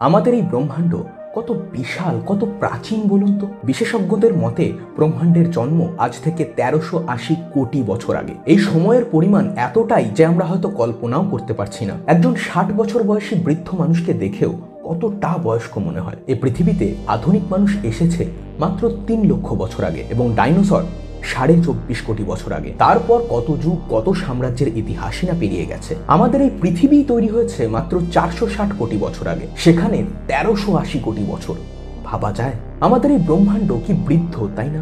আমাদের এই ব্রহ্মাণ্ড কত বিশাল, কত প্রাচীন বলুন তো। বিশেষজ্ঞদের মতে ব্রহ্মাণ্ডের জন্ম আজ থেকে ১৩৮০ কোটি বছর আগে। এই সময়ের পরিমাণ এতটাই যে আমরা হয়তো কল্পনাও করতে পারছি না। একজন ৬০ বছর বয়সী বৃদ্ধ মানুষকে দেখেও কতটা বয়স্ক মনে হয়। এই পৃথিবীতে আধুনিক মানুষ এসেছে মাত্র ৩ লক্ষ বছর আগে এবং ডাইনোসর ২৪.৫ কোটি বছর আগে। তারপর কত যুগ, কত সাম্রাজ্যের ইতিহাসই না পেরিয়ে গেছে। আমাদের এই পৃথিবী তৈরি হয়েছে মাত্র ৪৬০ কোটি বছর আগে, সেখানে ১৩৮০ কোটি বছর। ভাবা যায় আমাদের এই ব্রহ্মাণ্ড কি বৃদ্ধ, তাই না?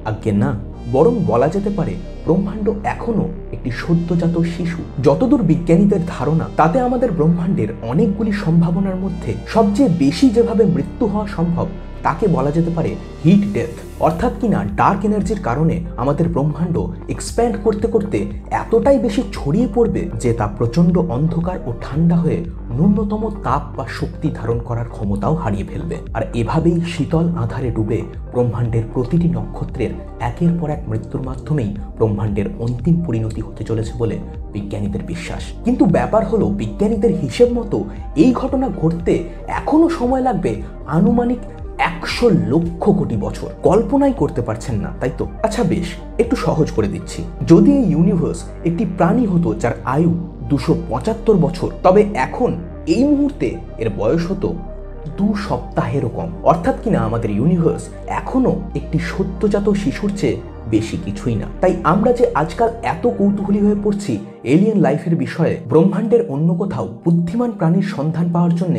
আজ্ঞে না, বরং বলা যেতে পারে ব্রহ্মাণ্ড এখনো একটি সদ্যজাত শিশু। যতদূর বিজ্ঞানীদের ধারণা, তাতে আমাদের ব্রহ্মাণ্ডের অনেকগুলি সম্ভাবনার মধ্যে সবচেয়ে বেশি যেভাবে মৃত্যু হওয়া সম্ভব তাকে বলা যেতে পারে হিট ডেথ, অর্থাৎ কিনা ডার্ক এনার্জির কারণে আমাদের ব্রহ্মাণ্ড এক্সপ্যান্ড করতে করতে এতটাই বেশি ছড়িয়ে পড়বে যে তা প্রচণ্ড অন্ধকার ও ঠান্ডা হয়ে ন্যূনতম তাপ বা শক্তি ধারণ করার ক্ষমতাও হারিয়ে ফেলবে। আর এভাবেই শীতল আঁধারে ডুবে ব্রহ্মাণ্ডের প্রতিটি নক্ষত্রের একের পর এক মৃত্যুর মাধ্যমেই ব্রহ্মাণ্ডের অন্তিম পরিণতি হতে চলেছে বলে বিজ্ঞানীদের বিশ্বাস। কিন্তু ব্যাপার হলো, বিজ্ঞানীদের হিসেব মতো এই ঘটনা ঘটতে এখনো সময় লাগবে আনুমানিক ১০০ লক্ষ কোটি বছর। কল্পনাই করতে পারছেন না, তাই তো? আচ্ছা বেশ, একটু সহজ করে দিচ্ছি। যদি এই ইউনিভার্স একটি প্রাণী হতো যার আয়ু ২৭৫ বছর, তবে এখন এই মুহূর্তে এর বয়স হতো ২ সপ্তাহেরও কম। অর্থাৎ কিনা আমাদের ইউনিভার্স এখনো একটি সদ্যজাত শিশুর চেয়ে বেশি কিছুই না। তাই আমরা যে আজকাল এত কৌতূহলী হয়ে পড়ছি এলিয়েন লাইফের বিষয়ে, ব্রহ্মাণ্ডের অন্য কোথাও বুদ্ধিমান প্রাণীর সন্ধান পাওয়ার জন্য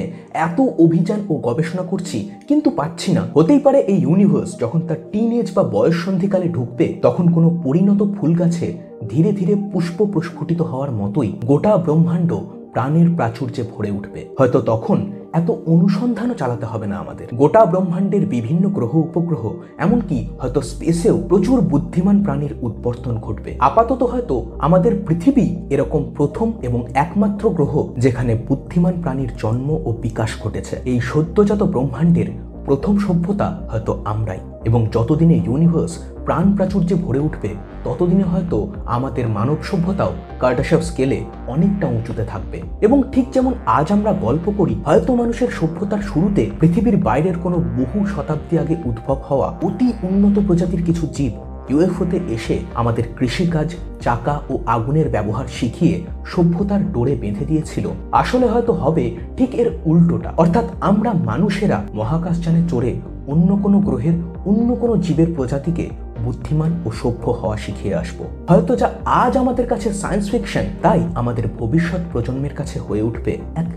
এত অভিযান ও গবেষণা করছি, কিন্তু পাচ্ছি না। হতেই পারে এই ইউনিভার্স যখন তার টিনেজ বা বয়ঃসন্ধিকালে ঢুকবে, তখন কোনো পরিণত ফুল গাছে ধীরে ধীরে পুষ্প প্রস্ফুটিত হওয়ার মতোই গোটা ব্রহ্মাণ্ড প্রাণের প্রাচুর্যে ভরে উঠবে। হয়তো তখন এত অনুসন্ধানও চালাতে হবে না আমাদের। গোটা ব্রহ্মাণ্ডের বিভিন্ন গ্রহ উপগ্রহ, এমনকি হয়তো স্পেসেও প্রচুর বুদ্ধিমান প্রাণীর উৎপত্তি ঘটবে। আপাতত হয়তো আমাদের পৃথিবী এরকম প্রথম এবং একমাত্র গ্রহ যেখানে বুদ্ধিমান প্রাণীর জন্ম ও বিকাশ ঘটেছে। এই সদ্যজাত ব্রহ্মাণ্ডের প্রথম সভ্যতা হয়তো আমরাই। এবং যতদিনে ইউনিভার্স প্রাণ প্রাচুর্যে ভরে উঠবে, ততদিনে হয়তো আমাদের মানব সভ্যতাও কার্ডাশাফ স্কেলে অনেকটা উঁচুতে থাকবে। এবং ঠিক যেমন আজ আমরা গল্প করি, হয়তো মানুষের সভ্যতার শুরুতে পৃথিবীর বাইরের কোনো বহু শতাব্দী আগে উদ্ভব হওয়া অতি উন্নত প্রজাতির কিছু জীব ইউএফওতে এসে আমাদের কৃষিকাজ, চাকা ও আগুনের ব্যবহার শিখিয়ে সভ্যতার ডোরে বেঁধে দিয়েছিল। আসলে হয়তো হবে ঠিক এর উল্টোটা, অর্থাৎ আমরা মানুষেরা মহাকাশযানে চড়ে অন্য কোনো গ্রহের অন্য কোনো জীবের প্রজাতিকে বুদ্ধিমান ও সভ্য হওয়া শিখিয়ে আসবো। হয়তো যা আজ আমাদের কাছে সায়েন্স ফিকশন, তাই আমাদের ভবিষ্যৎ প্রজন্মের কাছে হয়ে উঠবে এক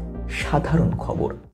সাধারণ খবর।